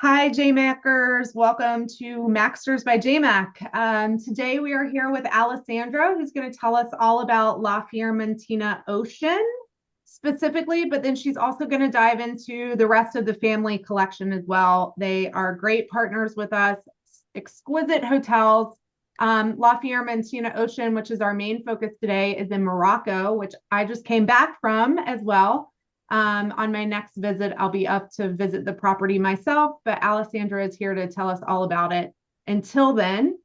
Hi, J.MAKers. Welcome to MAK.STERS by J.MAK. Today we are here with Alessandra, who's going to tell us all about La Fiermontina Ocean specifically, but then she's also going to dive into the rest of the family collection as well. They are great partners with us, exquisite hotels. La Fiermontina Ocean, which is our main focus today, is in Morocco, which I just came back from as well. On my next visit, I'll be up to visit the property myself, but Alessandra is here to tell us all about it. Until then,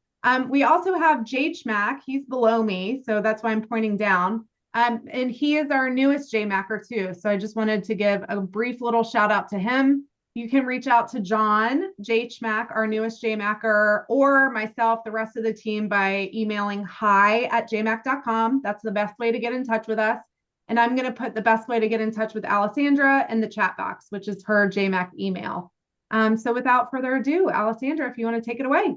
we also have J.MAK. He's below me, so that's why I'm pointing down. And he is our newest J.MAKer too. So I just wanted to give a brief little shout out to him. You can reach out to John, J.MAK, our newest J.MAKer, or myself, the rest of the team, by emailing hi@jmak.com. That's the best way to get in touch with us. And I'm going to put the best way to get in touch with Alessandra in the chat box, which is her J.MAK email. So without further ado, Alessandra, if you want to take it away.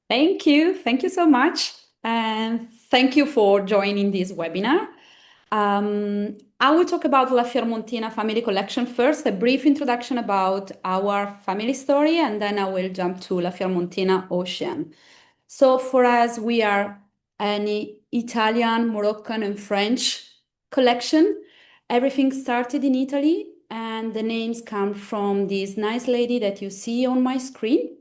Thank you. Thank you so much. And thank you for joining this webinar. I will talk about La Fiermontina family collection first, a brief introduction about our family story, and then I will jump to La Fiermontina Ocean. So for us, we are an Italian, Moroccan, and French collection. Everything started in Italy, and the names come from this nice lady that you see on my screen.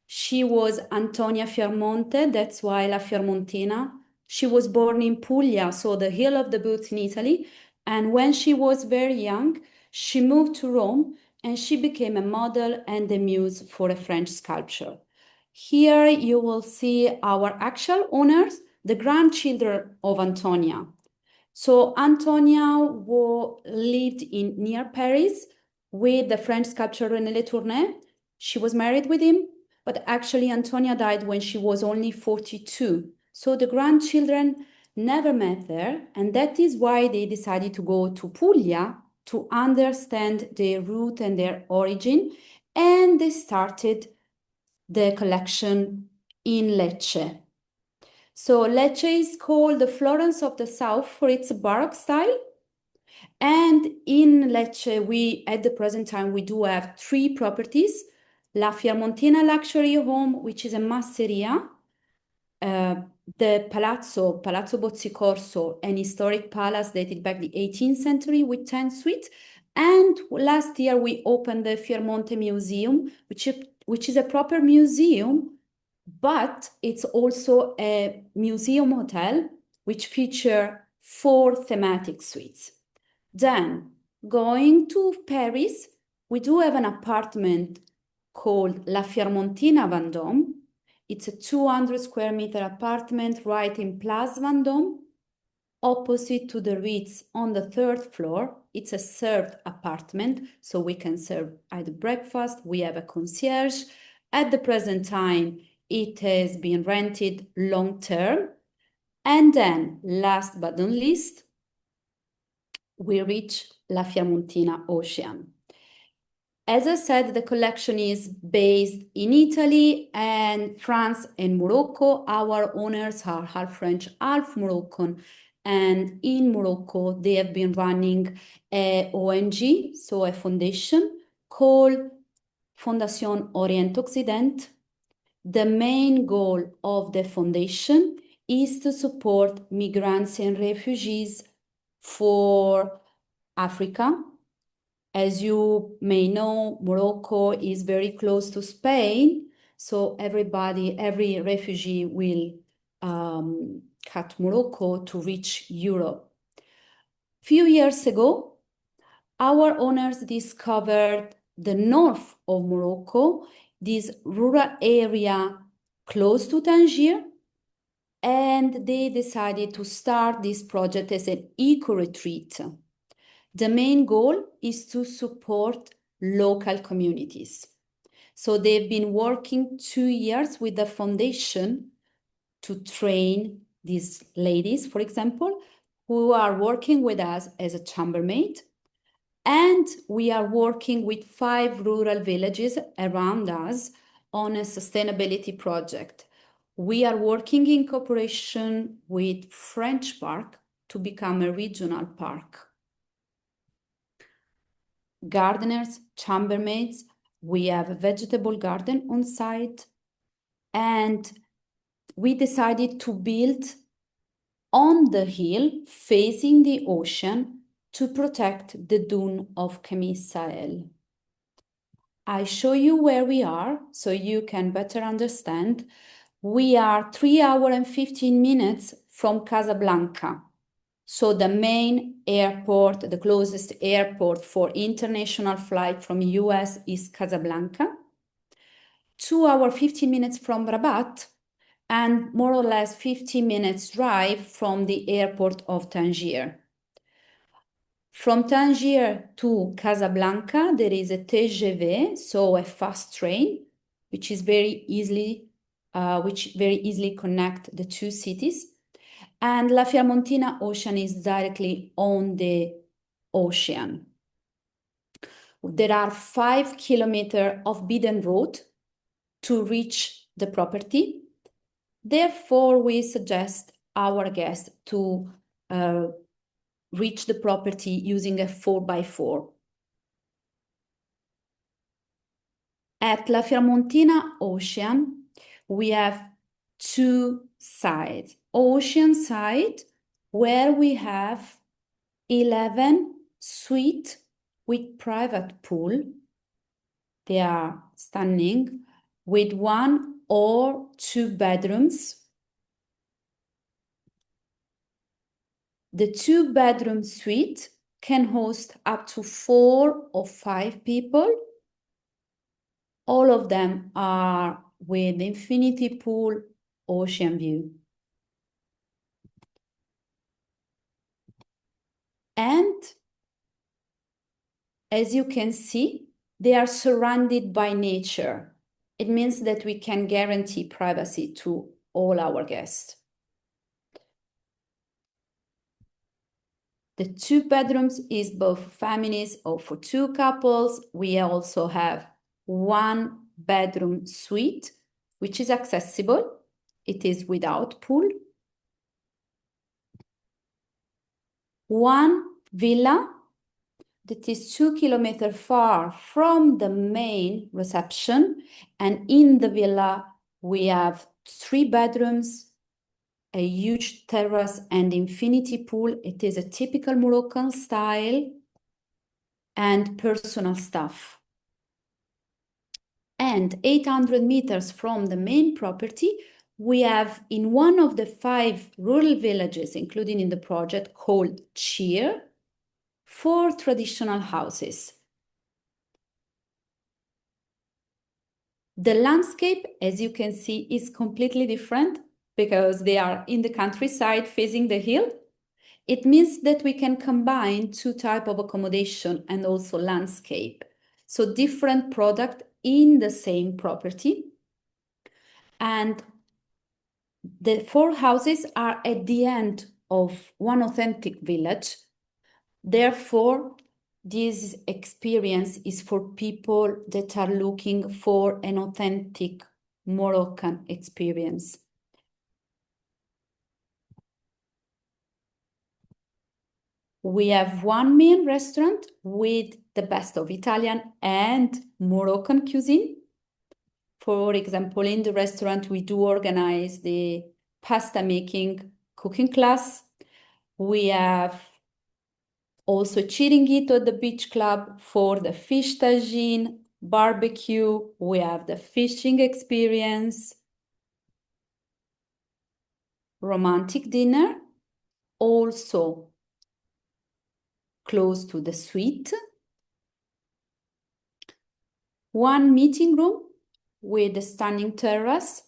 She was Antonia Fiermonte, that's why La Fiermontina. She was born in Puglia, so the hill of the boots in Italy. And when she was very young, she moved to Rome and she became a model and a muse for a French sculpture. Here you will see our actual owners, the grandchildren of Antonia. So Antonia lived near Paris with the French sculptor René Letourneur. She was married with him, but actually Antonia died when she was only 42. So the grandchildren never met there, and that is why they decided to go to Puglia to understand their root and their origin, and they started the collection in Lecce. So Lecce is called the Florence of the South for its Baroque style. And in Lecce, at the present time, we do have three properties. La Fiermontina Luxury Home, which is a masseria. The Palazzo Bozzicorso, an historic palace dated back the 18th century with 10 suites. And last year, we opened the Fiermonte Museum, which is a proper museum, but it's also a museum hotel, which feature 4 thematic suites. Then, going to Paris, we do have an apartment called La Fiermontina Vendôme. It's a 200 square meter apartment right in Place Vendôme, opposite to the Ritz on the 3rd floor. It's a served apartment, so we can serve either breakfast. We have a concierge. At the present time, it has been rented long term. And then, last but not least, we reach La Fiermontina Ocean. As I said, the collection is based in Italy and France and Morocco. Our owners are half French, half Moroccan. And in Morocco, they have been running a ONG, so a foundation called Fondation Orient-Occident. The main goal of the foundation is to support migrants and refugees for Africa. As you may know, Morocco is very close to Spain, so every refugee will cut Morocco to reach Europe. Few years ago, our owners discovered the north of Morocco, this rural area close to Tangier, and they decided to start this project as an eco-retreat. The main goal is to support local communities. So they've been working 2 years with the foundation to train these ladies, for example, who are working with us as a chambermaid. And we are working with 5 rural villages around us on a sustainability project. We are working in cooperation with French Park to become a regional park. Gardeners, chambermaids, We have a vegetable garden on site, and we decided to build on the hill facing the ocean to protect the dune of Chemis Sahel. I show you where we are so you can better understand. We are 3 hours and 15 minutes from Casablanca. So the main airport, the closest airport for international flight from US is Casablanca. 2 hours, 15 minutes from Rabat, and more or less 15 minutes drive from the airport of Tangier. From Tangier to Casablanca, there is a TGV, so a fast train, which very easily connect the two cities. And La Fiermontina Ocean is directly on the ocean. There are 5 kilometers of beaten road to reach the property. Therefore, we suggest our guests to reach the property using a 4x4. At La Fiermontina Ocean, we have two sides. Ocean side, where we have 11 suites with private pool. They are stunning, with 1 or 2 bedrooms. The 2-bedroom suite can host up to 4 or 5 people. All of them are with infinity pool, ocean view. And as you can see, they are surrounded by nature. It means that we can guarantee privacy to all our guests. The 2 bedrooms is both families or for 2 couples. We also have 1 bedroom suite, which is accessible. It is without pool. 1 villa that is 2 kilometers far from the main reception. And in the villa, we have 3 bedrooms, a huge terrace and infinity pool. It is a typical Moroccan style, and personal staff. And 800 meters from the main property, we have in one of the 5 rural villages, including in the project, called Cheer, 4 traditional houses. The landscape, as you can see, is completely different because they are in the countryside facing the hill. It means that we can combine 2 types of accommodation and also landscape. So different product in the same property. And the 4 houses are at the end of one authentic village. Therefore, this experience is for people that are looking for an authentic Moroccan experience. We have 1 main restaurant with the best of Italian and Moroccan cuisine. For example, in the restaurant, we do organize the pasta making cooking class. We have also chiringuito at the beach club for the fish tagine, barbecue. We have the fishing experience, romantic dinner, also close to the suite. 1 meeting room with a stunning terrace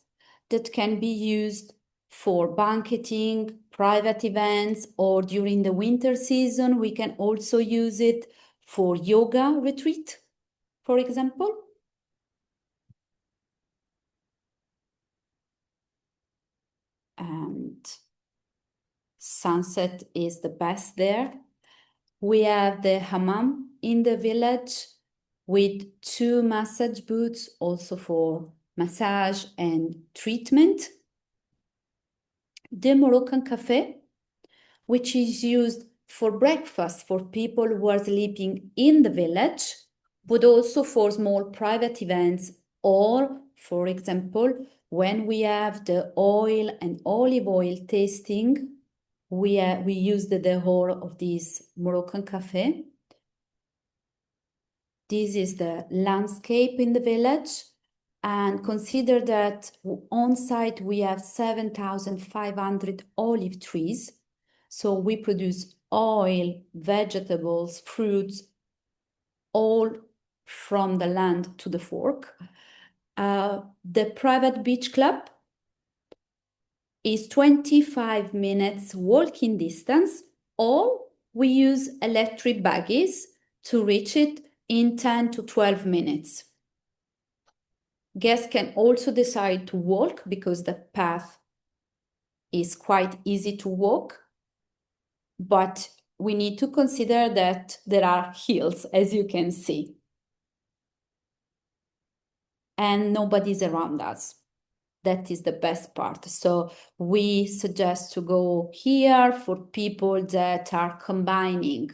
that can be used for banqueting, private events, or during the winter season, we can also use it for yoga retreat, for example. And sunset is the best there. We have the hammam in the village with 2 massage booths also for massage and treatment. The Moroccan cafe, which is used for breakfast for people who are sleeping in the village. but also for small private events, or, for example, when we have the oil and olive oil tasting, we use the hall of this Moroccan cafe. This is the landscape in the village. And consider that on site we have 7,500 olive trees. So we produce oil, vegetables, fruits, all from the land to the fork. The private beach club is 25 minutes walking distance, or we use electric buggies to reach it in 10 to 12 minutes. Guests can also decide to walk because the path is quite easy to walk, but we need to consider that there are hills, as you can see, and nobody's around us. That is the best part. So we suggest to go here for people that are combining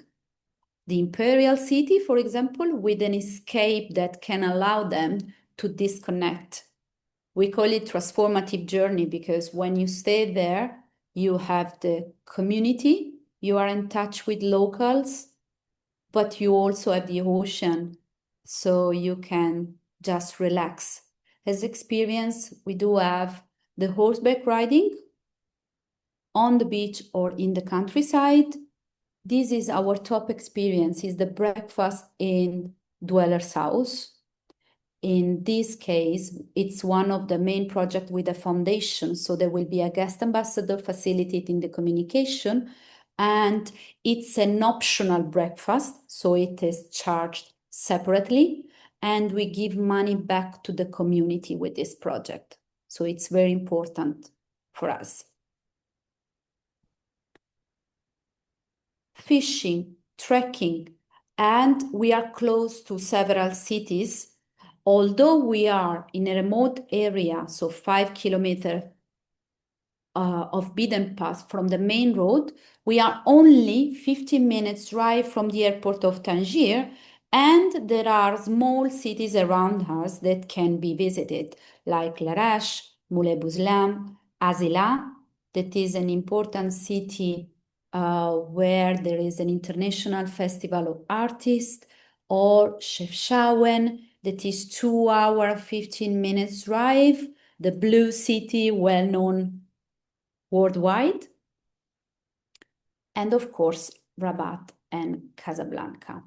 the imperial city, for example, with an escape that can allow them to disconnect. We call it transformative journey because when you stay there, you have the community, you are in touch with locals, but you also have the ocean, so you can just relax. As experience, we do have the horseback riding on the beach or in the countryside. This is our top experience, is the breakfast in Dweller's House. In this case, it's one of the main projects with the foundation. So there will be a guest ambassador facilitating the communication, and it's an optional breakfast. So it is charged separately, and we give money back to the community with this project. So it's very important for us. Fishing, trekking, and we are close to several cities. Although we are in a remote area, so 5 kilometers of beaten path from the main road, we are only 15 minutes drive from the airport of Tangier, and there are small cities around us that can be visited, like Larache, Moulay Bouzlam, Azila, that is an important city where there is an international festival of artists, or Chefchaouen, that is 2 hours, 15 minutes drive, the blue city, well known worldwide. And of course, Rabat and Casablanca.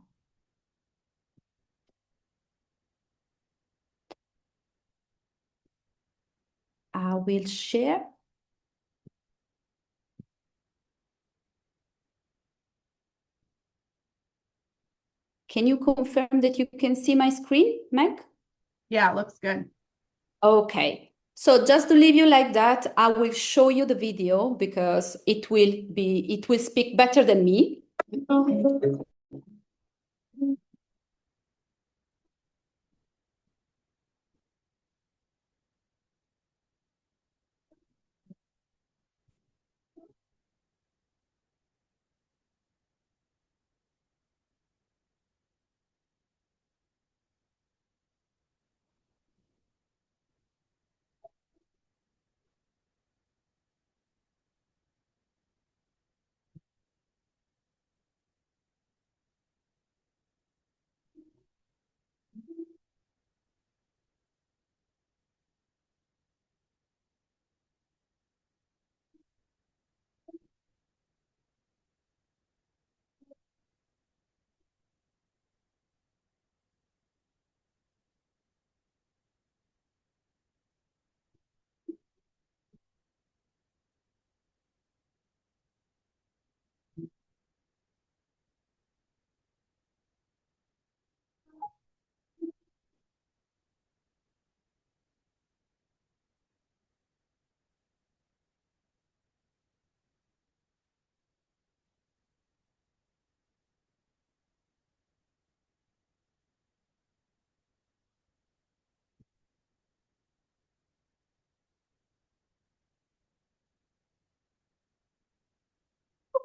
I will share. Can you confirm that you can see my screen, Meg? Yeah, it looks good. Okay. So just to leave you like that, I will show you the video because it will speak better than me.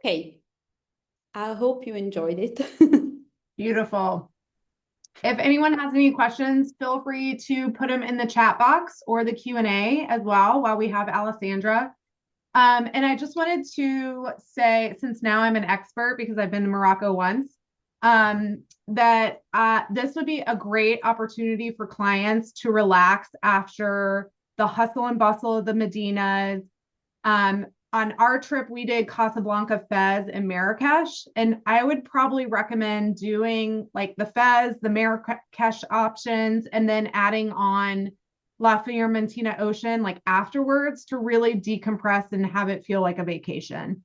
Okay. I hope you enjoyed it. Beautiful. If anyone has any questions, feel free to put them in the chat box or the Q&A as well while we have Alessandra. And I just wanted to say, since now I'm an expert because I've been to Morocco once, that this would be a great opportunity for clients to relax after the hustle and bustle of the Medinas. On our trip, we did Casablanca, Fez, and Marrakesh. And I would probably recommend doing like the Fez, the Marrakesh options, and then adding on La Fiermontina Ocean like afterwards to really decompress and have it feel like a vacation.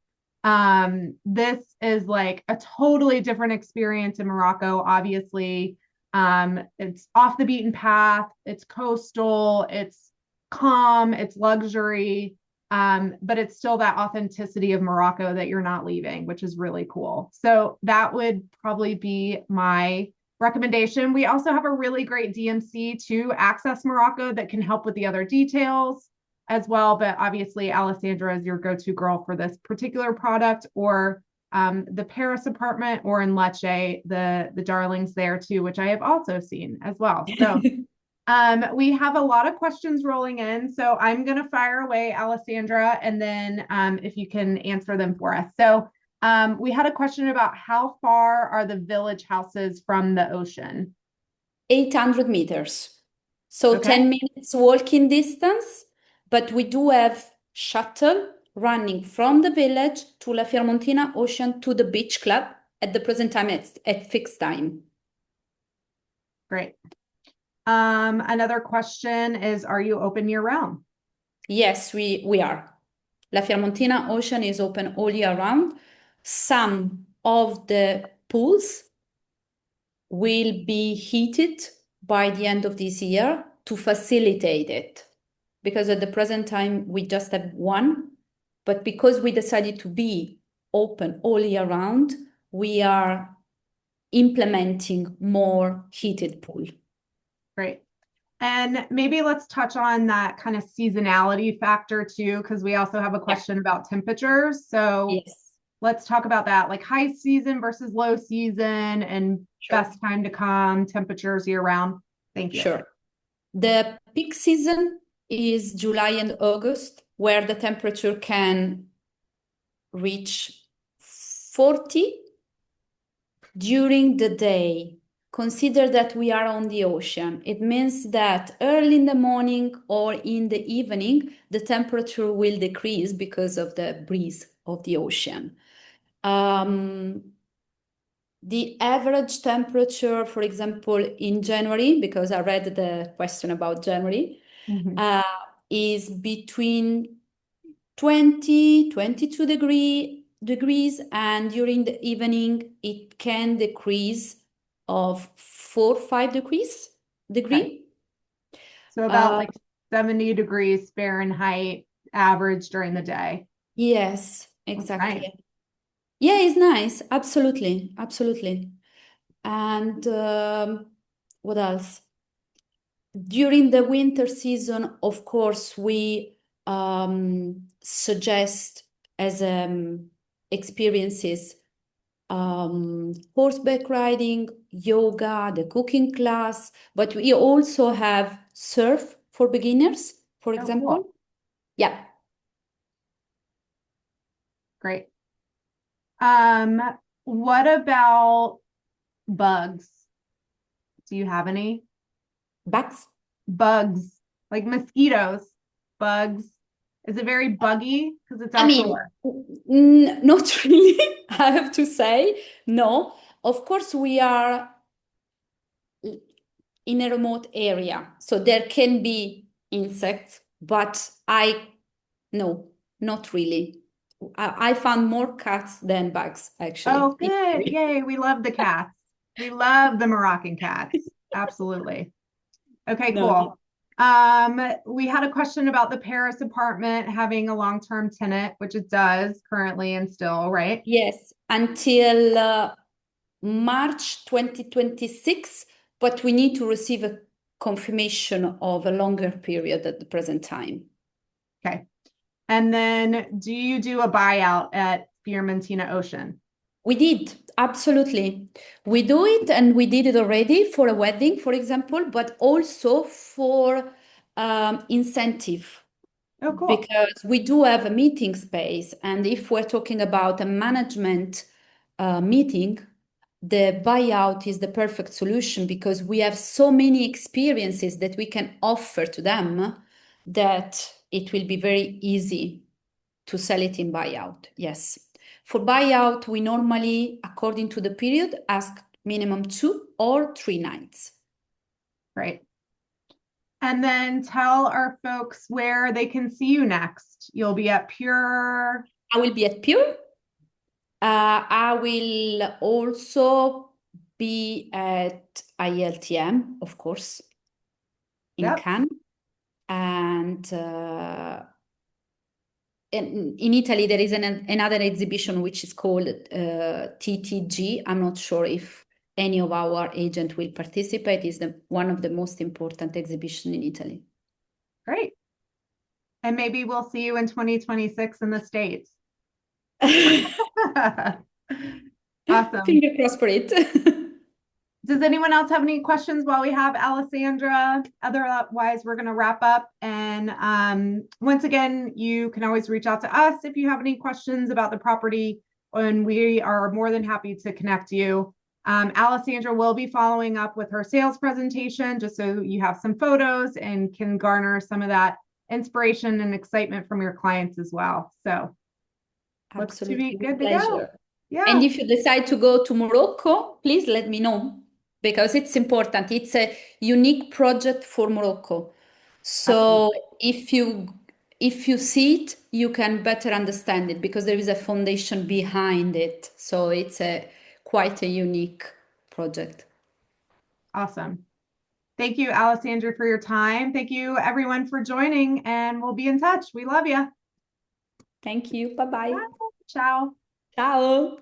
This is like a totally different experience in Morocco, obviously. It's off the beaten path, it's coastal, it's calm, it's luxury, but it's still that authenticity of Morocco that you're not leaving, which is really cool. So that would probably be my recommendation. We also have a really great DMC to access Morocco that can help with the other details as well. But obviously, Alessandra is your go-to girl for this particular product, or the Paris apartment, or in Lecce, the darlings there too, which I have also seen as well. So we have a lot of questions rolling in, so I'm going to fire away, Alessandra, and then if you can answer them for us. So we had a question about how far are the village houses from the ocean? 800 meters. So Okay, 10 minutes walking distance, but we do have shuttle running from the village to La Fiermontina Ocean to the beach club at the present time at fixed time. great. Another question is, are you open year round? Yes, we are. La Fiermontina Ocean is open all year round. Some of the pools will be heated by the end of this year to facilitate it. Because at the present time, we just have one. But because we decided to be open all year round, we are implementing more heated pool. Great. And maybe let's touch on that kind of seasonality factor too, because we also have a question about temperatures. So Yes, let's talk about that, like high season versus low season and sure. best time to come, temperatures year round. Thank you. Sure. The peak season is July and August, where the temperature can reach 40 during the day. Consider that we are on the ocean. It means that early in the morning or in the evening, the temperature will decrease because of the breeze of the ocean. The average temperature, for example, in January, because I read the question about January, is between 20, 22 degrees, and during the evening, it can decrease of 4, 5 degrees. Okay. So about like 70 degrees Fahrenheit average during the day. Yes, That's nice. exactly. Yeah, it's nice. Absolutely, absolutely. And what else? During the winter season, of course, we suggest as experiences horseback riding, yoga, the cooking class, but we also have surf for beginners, for Oh, example. cool. Yeah. Great. What about bugs? Do you have any? Bugs. Bugs, like mosquitoes, bugs. Is it very buggy because it's I mean, outdoor? not really, I have to say. No. Of course, we are in a remote area, so there can be insects, but no, not really. I found more cats than bugs, Oh, actually. good. Yay. We love the cats. We love the Moroccan cats. Absolutely. Okay, No. cool. We had a question about the Paris apartment having a long-term tenant, which it does currently and still, right? Yes, until March 2026, but we need to receive a confirmation of a longer period at the present time. Okay. And then do you do a buyout at Fiermontina Ocean? We did, absolutely. We do it, and we did it already for a wedding, for example, but also for incentive, Oh, cool. because we do have a meeting space. And if we're talking about a management meeting, the buyout is the perfect solution because we have so many experiences that we can offer to them that it will be very easy to sell it in buyout. Yes. For buyout, we normally, according to the period, ask minimum 2 or 3 nights. Great. And then tell our folks where they can see you next. You'll be at Pure. I will be at Pure. I will also be at ILTM, of course, in Yep. Cannes. And in Italy, there is another exhibition which is called TTG. I'm not sure if any of our agents will participate. It's one of the most important exhibitions in Italy. Great. And maybe we'll see you in 2026 in the States. Awesome. Finger crossed for it. Does anyone else have any questions while we have Alessandra? Otherwise, we're going to wrap up. And once again, you can always reach out to us if you have any questions about the property, and we are more than happy to connect you. Alessandra will be following up with her sales presentation just so you have some photos and can garner some of that inspiration and excitement from your clients as well. So looks to be Absolutely, with good to go. pleasure. And Yeah, if you decide to go to Morocco, please let me know because it's important. It's a unique project for Morocco. So absolutely. if you see it, you can better understand it because there is a foundation behind it. So it's a quite a unique project. Awesome. Thank you, Alessandra, for your time. Thank you, everyone, for joining, and we'll be in touch. We love you. Thank you. Bye bye. Ciao. Ciao.